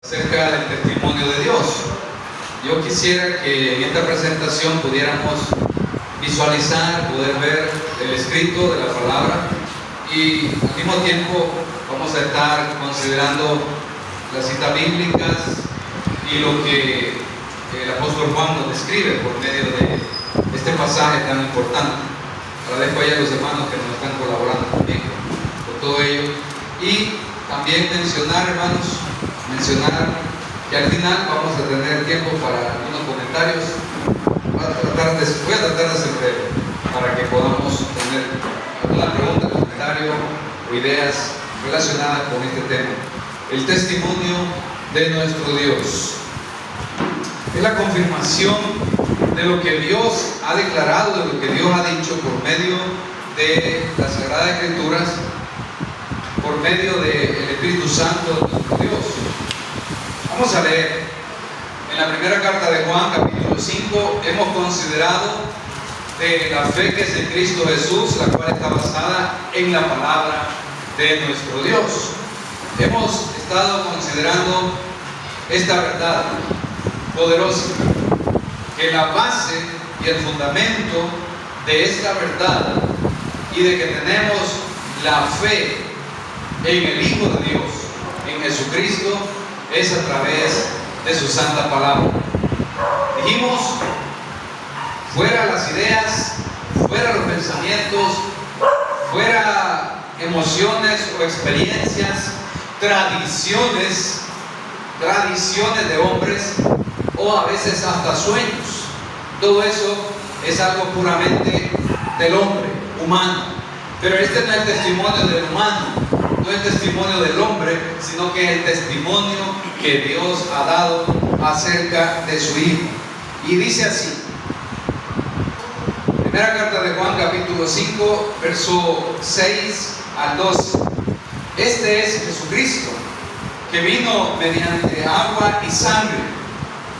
Acerca del testimonio de Dios. Yo quisiera que en esta presentación pudiéramos visualizar, poder ver el escrito de la palabra y al mismo tiempo vamos a estar considerando las citas bíblicas y lo que el apóstol Juan nos describe por medio de este pasaje tan importante. Agradezco a los hermanos que nos están colaborando también con todo ello y también mencionar, hermanos, que al final vamos a tener tiempo para algunos comentarios. Voy a tratar de ser breve para que podamos tener alguna pregunta, comentario o ideas relacionadas con este tema. El testimonio de nuestro Dios es la confirmación de lo que Dios ha declarado, de lo que Dios ha dicho por medio de las Sagradas Escrituras, por medio del Espíritu Santo de nuestro Dios. Vamos a leer en la primera carta de Juan, capítulo 5. Hemos considerado de la fe que es en Cristo Jesús, la cual está basada en la palabra de nuestro Dios. Hemos estado considerando esta verdad poderosa, que la base y el fundamento de esta verdad y de que tenemos la fe en el Hijo de Dios, en Jesucristo, es a través de su santa palabra. Dijimos, fuera las ideas, fuera los pensamientos, fuera emociones o experiencias, tradiciones de hombres o a veces hasta sueños. Todo eso es algo puramente del hombre, humano. Pero este no es el testimonio del humano, no es el testimonio del hombre, sino que es el testimonio que Dios ha dado acerca de su Hijo. Y dice así, primera carta de Juan, capítulo 5, verso 6 al 12. Este es Jesucristo, que vino mediante agua y sangre,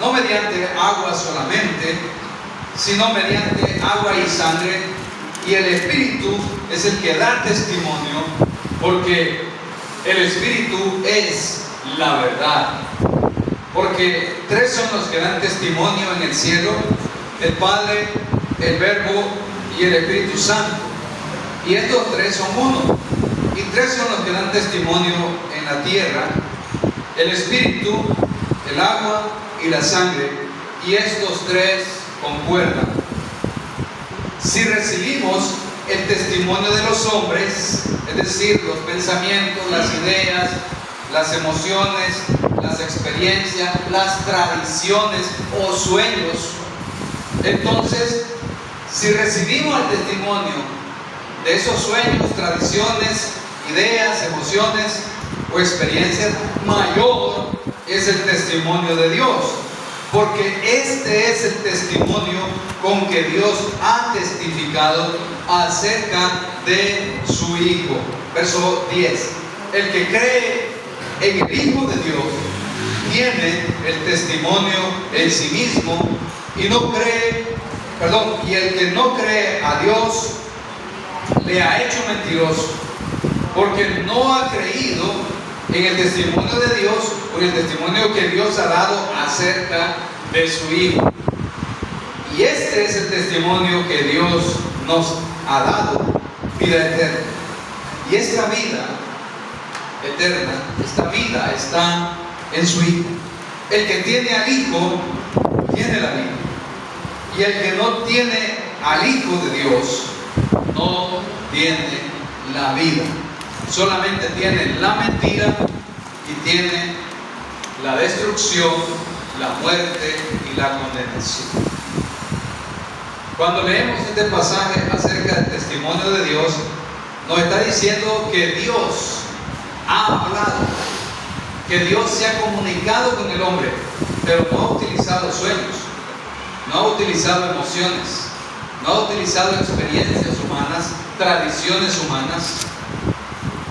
no mediante agua solamente, sino mediante agua y sangre, y el Espíritu es el que da testimonio, porque el Espíritu es la verdad. Porque tres son los que dan testimonio en el cielo: el Padre, el Verbo y el Espíritu Santo. Y estos tres son uno. Y tres son los que dan testimonio en la tierra: el Espíritu, el agua y la sangre. Y estos tres concuerdan. Si recibimos el testimonio de los hombres, es decir, los pensamientos, las ideas, las emociones, las experiencias, las tradiciones o sueños, entonces, si recibimos el testimonio de esos sueños, tradiciones, ideas, emociones o experiencias, mayor es el testimonio de Dios. Porque este es el testimonio con que Dios ha testificado acerca de su Hijo. Verso 10. El que cree en el Hijo de Dios tiene el testimonio en sí mismo y el que no cree a Dios le ha hecho mentiroso, porque no ha creído en el testimonio de Dios o en el testimonio que Dios ha dado acerca de su Hijo. Y este es el testimonio que Dios nos ha dado: vida eterna. Y esta vida eterna, esta vida está en su Hijo. El que tiene al Hijo tiene la vida. Y el que no tiene al Hijo de Dios no tiene la vida. Solamente tiene la mentira y tiene la destrucción, la muerte y la condenación. Cuando leemos este pasaje acerca del testimonio de Dios, nos está diciendo que Dios ha hablado, que Dios se ha comunicado con el hombre, pero no ha utilizado sueños, no ha utilizado emociones, no ha utilizado experiencias humanas, tradiciones humanas,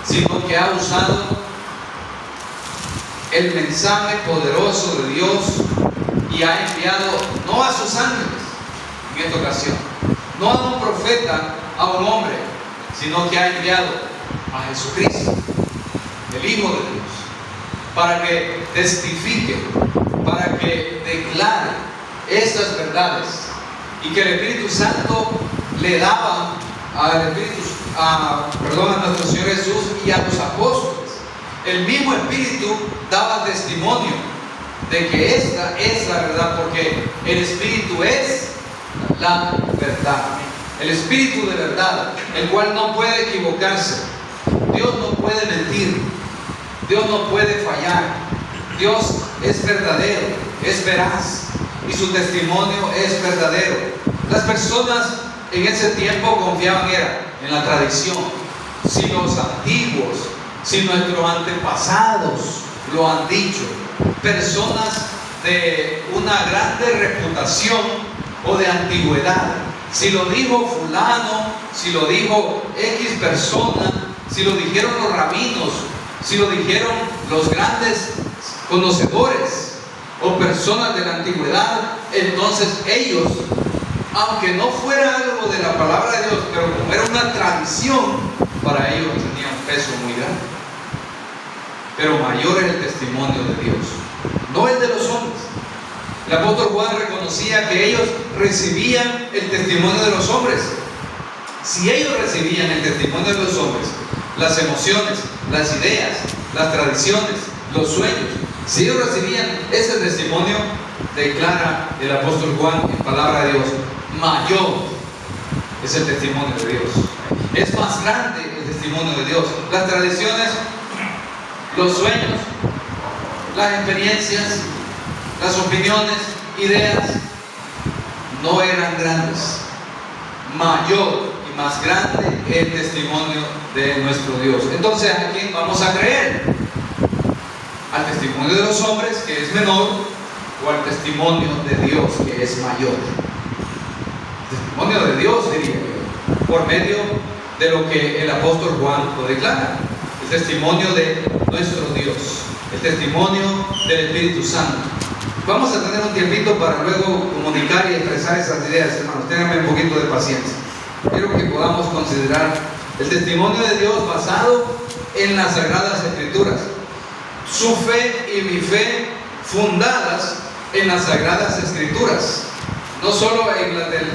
sino que ha usado el mensaje poderoso de Dios y ha enviado no a sus ángeles en esta ocasión, no a un profeta, a un hombre, sino que ha enviado a Jesucristo, el Hijo de Dios. para que testifique, para que declare estas verdades, y que el Espíritu Santo le daba a nuestro Señor Jesús y a los apóstoles. El mismo Espíritu daba testimonio de que esta es la verdad, porque el Espíritu es la verdad, el Espíritu de verdad, el cual no puede equivocarse. Dios no puede mentir, Dios no puede fallar. Dios es verdadero, es veraz, y su testimonio es verdadero. Las personas en ese tiempo confiaban en la tradición. Si los antiguos, si nuestros antepasados lo han dicho, personas de una grande reputación o de antigüedad, si lo dijo fulano, si lo dijo X persona, si lo dijeron los rabinos, si lo dijeron los grandes conocedores o personas de la antigüedad, entonces ellos, aunque no fuera algo de la palabra de Dios, pero como era una tradición, para ellos tenía un peso muy grande. Pero mayor es el testimonio de Dios, no el de los hombres. El apóstol Juan reconocía que ellos recibían el testimonio de los hombres. Si ellos recibían el testimonio de los hombres, las emociones, las ideas, las tradiciones, los sueños, si ellos recibían ese testimonio, declara el apóstol Juan en palabra de Dios, mayor es el testimonio de Dios. Es más grande el testimonio de Dios. Las tradiciones, los sueños, las experiencias, las opiniones, ideas, no eran grandes. Mayor y más grande el testimonio de nuestro Dios. Entonces, ¿a quién vamos a creer? ¿Al testimonio de los hombres, que es menor, o al testimonio de Dios, que es mayor? El testimonio de Dios, diría yo, por medio de lo que el apóstol Juan lo declara. El testimonio de nuestro Dios, el testimonio del Espíritu Santo. Vamos a tener un tiempito para luego comunicar y expresar esas ideas, hermanos. Ténganme un poquito de paciencia. Quiero que podamos considerar el testimonio de Dios basado en las Sagradas Escrituras. Su fe y mi fe fundadas en las Sagradas Escrituras. No solo en las del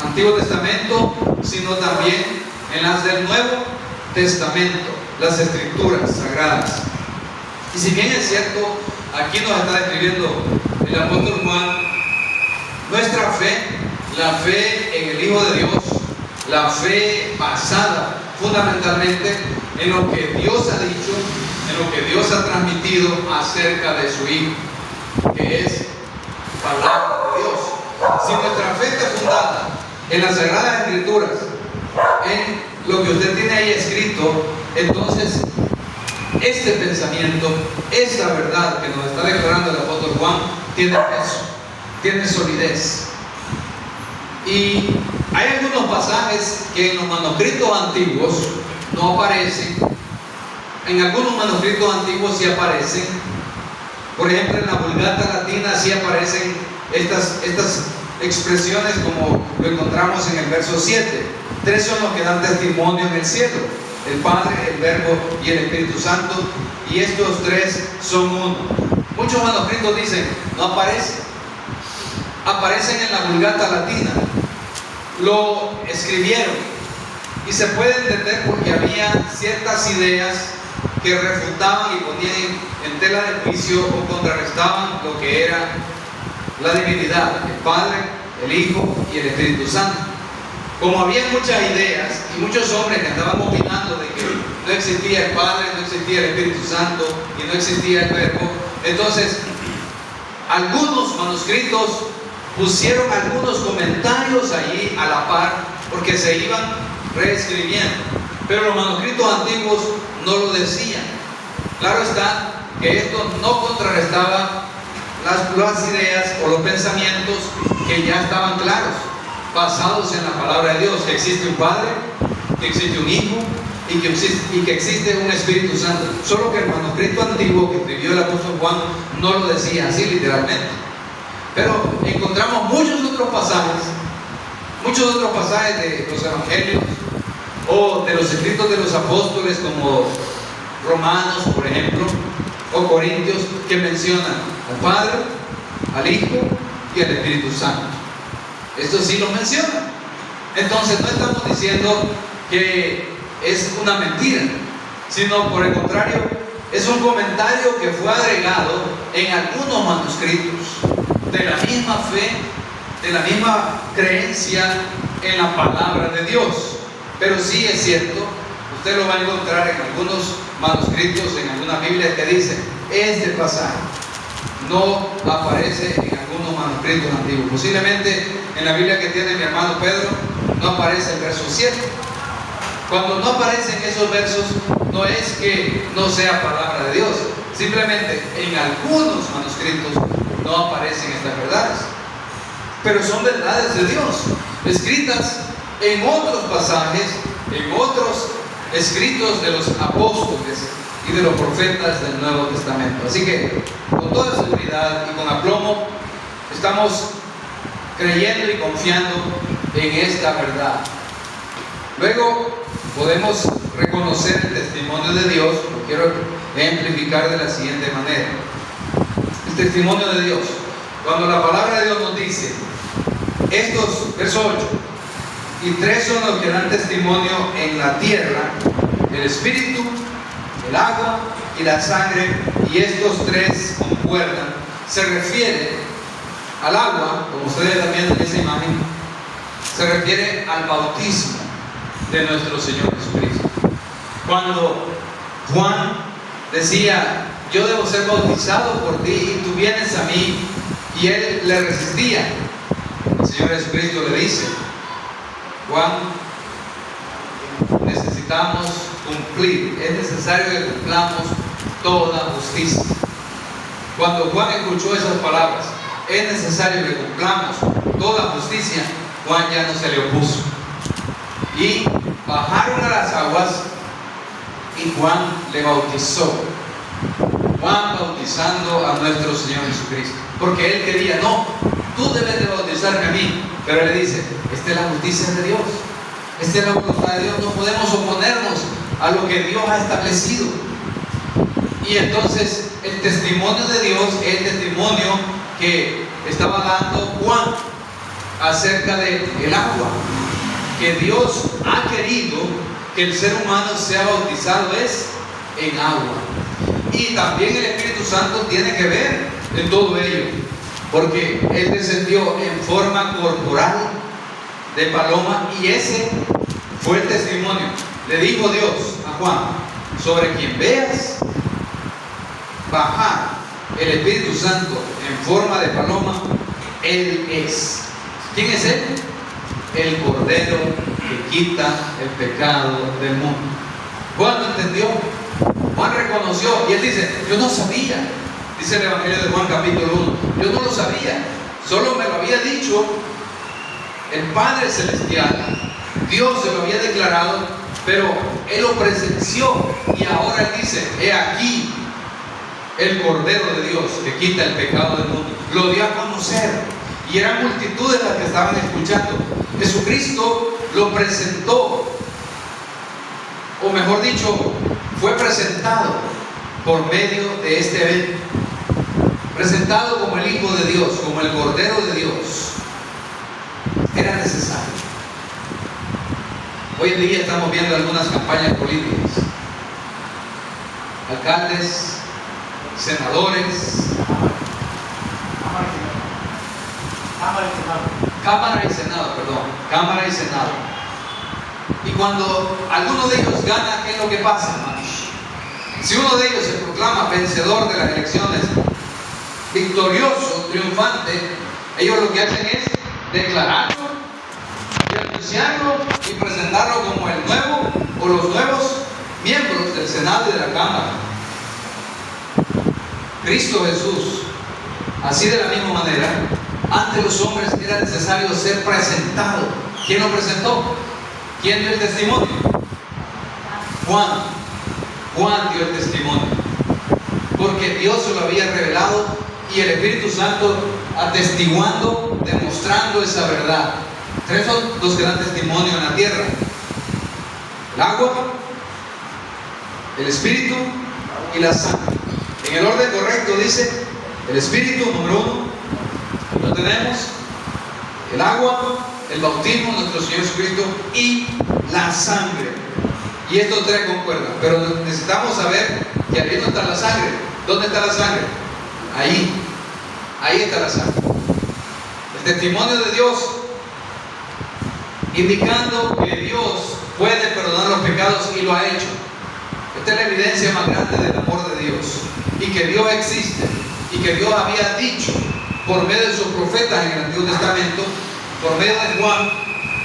Antiguo Testamento, sino también en las del Nuevo Testamento, las Escrituras Sagradas. Y si bien es cierto, aquí nos está describiendo el apóstol Juan nuestra fe, la fe en el Hijo de Dios, la fe basada fundamentalmente en lo que Dios ha dicho, en lo que Dios ha transmitido acerca de su Hijo, que es palabra de Dios. Si nuestra fe está fundada en las Sagradas Escrituras, en lo que usted tiene ahí escrito, entonces este pensamiento, esta verdad que nos está declarando el apóstol Juan, tiene peso, tiene solidez. Y hay algunos pasajes que en los manuscritos antiguos no aparecen. En algunos manuscritos antiguos sí aparecen. Por ejemplo, en la Vulgata Latina sí aparecen estas expresiones, como lo encontramos en el verso 7. 3 son los que dan testimonio en el cielo: el Padre, el Verbo y el Espíritu Santo, y estos 3 son uno. Muchos manuscritos dicen, no aparecen. Aparecen en la Vulgata Latina. Lo escribieron y se puede entender porque había ciertas ideas que refutaban y ponían en tela de juicio o contrarrestaban lo que era la divinidad, el Padre, el Hijo y el Espíritu Santo. Como había muchas ideas y muchos hombres que andaban opinando de que no existía el Padre, no existía el Espíritu Santo y no existía el Verbo, entonces algunos manuscritos pusieron algunos comentarios allí a la par, porque se iban reescribiendo, pero los manuscritos antiguos no lo decían. Claro está que esto no contrarrestaba las ideas o los pensamientos que ya estaban claros, basados en la palabra de Dios, que existe un Padre, que existe un Hijo y que existe un Espíritu Santo. Solo que el manuscrito antiguo que escribió el apóstol Juan no lo decía así literalmente. Pero encontramos muchos otros pasajes de los evangelios o de los escritos de los apóstoles, como Romanos, por ejemplo, o Corintios que mencionan al Padre, al Hijo y al Espíritu Santo. Esto sí lo menciona. Entonces no estamos diciendo que es una mentira, sino por el contrario, es un comentario que fue agregado en algunos manuscritos de la misma fe, de la misma creencia en la palabra de Dios. Pero sí es cierto, usted lo va a encontrar en algunos manuscritos, en algunas Biblias que dicen, este pasaje no aparece en algunos manuscritos antiguos. Posiblemente en la Biblia que tiene mi hermano Pedro no aparece el verso 7. Cuando no aparecen esos versos, no es que no sea palabra de Dios, simplemente en algunos manuscritos no aparecen estas verdades, pero son verdades de Dios, escritas en otros pasajes, en otros escritos de los apóstoles y de los profetas del Nuevo Testamento. Así que con toda seguridad y con aplomo estamos creyendo y confiando en esta verdad. Luego podemos reconocer el testimonio de Dios. Lo quiero ejemplificar de la siguiente manera. El testimonio de Dios, cuando la palabra de Dios nos dice estos, verso 8, y tres son los que dan testimonio en la tierra: el espíritu, el agua y la sangre, y estos tres concuerdan. Se refiere al agua, como ustedes están viendo en esa imagen, se refiere al bautismo de nuestro Señor Jesucristo. Cuando Juan decía, yo debo ser bautizado por ti y tú vienes a mí, y él le resistía, el Señor Jesucristo le dice, Juan, necesitamos cumplir, es necesario que cumplamos toda justicia. Cuando Juan escuchó esas palabras, es necesario que cumplamos toda justicia, Juan ya no se le opuso. Y bajaron a las aguas y Juan le bautizó. Juan bautizando a nuestro Señor Jesucristo, porque él quería, no, tú debes de bautizarme a mí, pero él le dice, esta es la justicia de Dios, esta es la voluntad de Dios, no podemos oponernos a lo que Dios ha establecido. Y entonces el testimonio de Dios es el testimonio que estaba dando Juan acerca del agua, que Dios ha querido que el ser humano sea bautizado es en agua. Y también el Espíritu Santo tiene que ver en todo ello, porque Él descendió en forma corporal de paloma, y ese fue el testimonio. Le dijo Dios a Juan, sobre quien veas bajar el Espíritu Santo en forma de paloma, Él es. ¿Quién es Él? El Cordero que quita el pecado del mundo. Juan lo entendió, Juan reconoció, y él dice, yo no sabía, dice el Evangelio de Juan capítulo 1, yo no lo sabía, solo me lo había dicho el Padre Celestial, Dios se lo había declarado, pero él lo presenció, y ahora él dice, he aquí el Cordero de Dios que quita el pecado del mundo. Lo dio a conocer, y eran multitudes las que estaban escuchando. Jesucristo lo presentó, o mejor dicho, fue presentado por medio de este evento, presentado como el Hijo de Dios, como el Cordero de Dios. Era necesario. Hoy en día estamos viendo algunas campañas políticas, alcaldes, senadores, Cámara y Senado. Y cuando alguno de ellos gana, ¿qué es lo que pasa, hermanos? Si uno de ellos se proclama vencedor de las elecciones, victorioso, triunfante, ellos lo que hacen es declararlo y anunciarlo y presentarlo como el nuevo o los nuevos miembros del Senado y de la Cámara. Cristo Jesús, así de la misma manera, ante los hombres era necesario ser presentado. ¿Quién lo presentó? ¿Quién dio el testimonio? Juan dio el testimonio, porque Dios se lo había revelado, y el Espíritu Santo atestiguando, demostrando esa verdad. Tres son los que dan testimonio en la tierra: el agua, el Espíritu y la sangre. En el orden correcto dice el Espíritu, número 1, lo tenemos, el agua, el bautismo de nuestro Señor Jesucristo y la sangre. Y estos tres concuerdan, pero necesitamos saber que aquí no está la sangre. ¿Dónde está la sangre? Ahí está la sangre. El testimonio de Dios, indicando que Dios puede perdonar los pecados y lo ha hecho. Esta es la evidencia más grande del amor de Dios, y que Dios existe, y que Dios había dicho por medio de sus profetas en el Antiguo Testamento, por medio de Juan,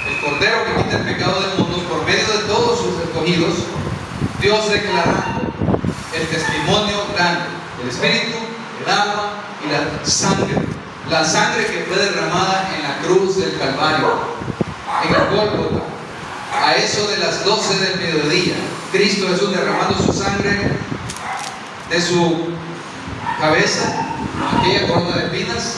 el Cordero que quita el pecado del mundo, por medio de todos sus escogidos, Dios declarando el testimonio grande, el Espíritu, el agua y la sangre que fue derramada en la cruz del Calvario, en el Gólgota, a eso de las 12 del mediodía, Cristo Jesús derramando su sangre de su cabeza, aquella corona de espinas,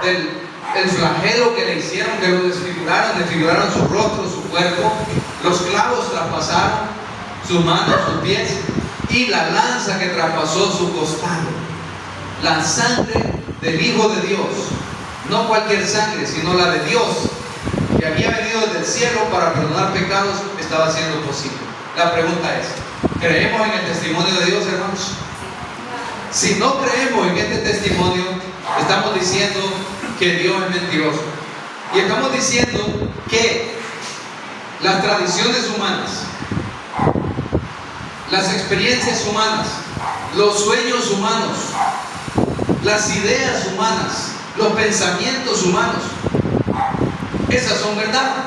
del flagelo que le hicieron, que lo desfiguraron su rostro, su cuerpo, los clavos traspasaron sus manos, sus pies, y la lanza que traspasó su costado. La sangre del Hijo de Dios, no cualquier sangre, sino la de Dios, que había venido desde el cielo para perdonar pecados, estaba siendo posible. La pregunta es, ¿creemos en el testimonio de Dios, hermanos? Si no creemos en este testimonio, estamos diciendo que Dios es mentiroso. Y estamos diciendo que las tradiciones humanas, las experiencias humanas, los sueños humanos, las ideas humanas, los pensamientos humanos, esas son verdad.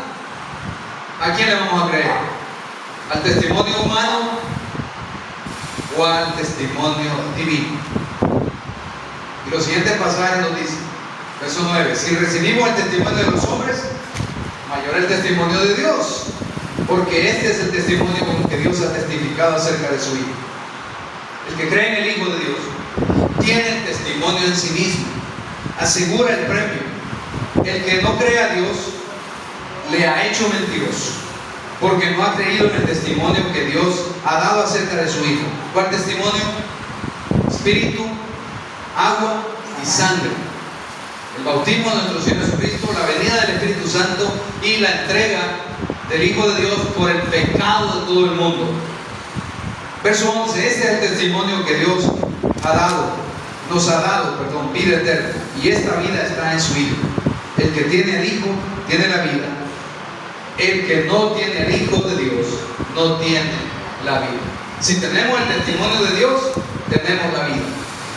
¿A quién le vamos a creer? ¿Al testimonio humano o al testimonio divino? Y los siguientes pasajes nos dicen, verso 9, si recibimos el testimonio de los hombres, mayor el testimonio de Dios, porque este es el testimonio con que Dios ha testificado acerca de su Hijo. El que cree en el Hijo de Dios tiene el testimonio en sí mismo, asegura el premio. El que no cree a Dios le ha hecho mentiroso, porque no ha creído en el testimonio que Dios ha dado acerca de su Hijo. ¿Cuál testimonio? Espíritu, agua y sangre. El bautismo de nuestro Señor Jesucristo, la venida del Espíritu Santo y la entrega del Hijo de Dios por el pecado de todo el mundo. Verso 11, este es el testimonio que Dios nos ha dado, vida eterna, y esta vida está en su Hijo. El que tiene al Hijo tiene la vida. El que no tiene al Hijo de Dios no tiene la vida. Si tenemos el testimonio de Dios, tenemos la vida.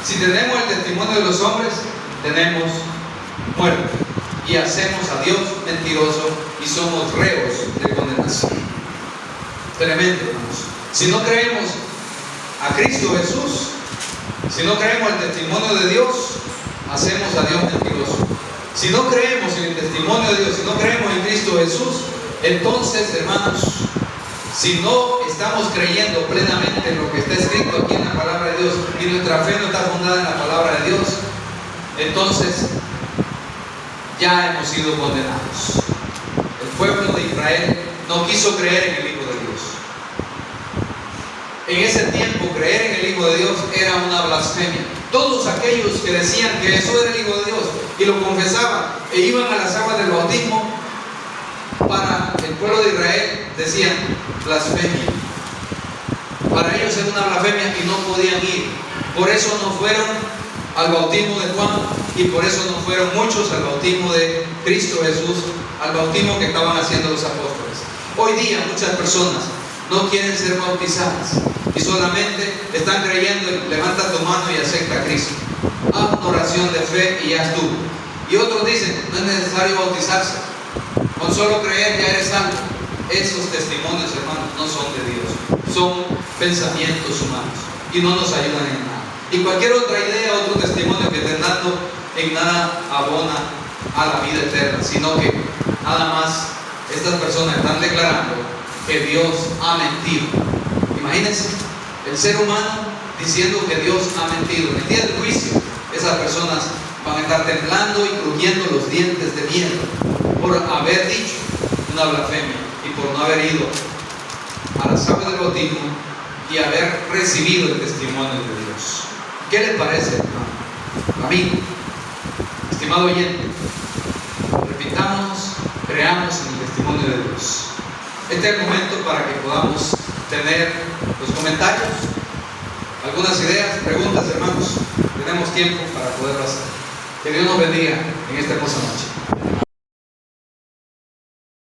Si tenemos el testimonio de los hombres, tenemos muerte. Y hacemos a Dios mentiroso y somos reos de condenación. Tremendo, hermanos. Si no creemos a Cristo Jesús, si no creemos el testimonio de Dios, hacemos a Dios mentiroso. Si no creemos en el testimonio de Dios, si no creemos en Cristo Jesús, entonces, hermanos, si no estamos creyendo plenamente en lo que está escrito aquí en la palabra de Dios y nuestra fe no está fundada en la palabra de Dios, entonces ya hemos sido condenados. El pueblo de Israel no quiso creer en el Hijo de Dios. En ese tiempo, creer en el Hijo de Dios era una blasfemia. Todos aquellos que decían que Jesús era el Hijo de Dios y lo confesaban e iban a las aguas del bautismo, para el pueblo de Israel decían blasfemia. Para ellos era una blasfemia y no podían ir. Por eso no fueron al bautismo de Juan y por eso no fueron muchos al bautismo de Cristo Jesús, al bautismo que estaban haciendo los apóstoles. Hoy día muchas personas no quieren ser bautizadas y solamente están creyendo en levanta tu mano y acepta a Cristo. Haz una oración de fe y ya estuvo. Y otros dicen, no es necesario bautizarse, con solo creer ya eres salvo. Esos testimonios, hermanos, no son de Dios, son pensamientos humanos y no nos ayudan en nada. Y cualquier otra idea, otro testimonio que estén dando, en nada abona a la vida eterna, sino que nada más estas personas están declarando que Dios ha mentido. Imagínense, el ser humano diciendo que Dios ha mentido. En el día del juicio, esas personas van a estar temblando y crujiendo los dientes de miedo por haber dicho una blasfemia y por no haber ido a las aguas del bautismo y haber recibido el testimonio de Dios. ¿Qué le parece, hermano? Amigo, estimado oyente, repitamos, creamos en el testimonio de Dios. Este es el momento para que podamos tener los comentarios, algunas ideas, preguntas, hermanos. Tenemos tiempo para poderlo hacer. Que Dios nos bendiga en esta hermosa noche.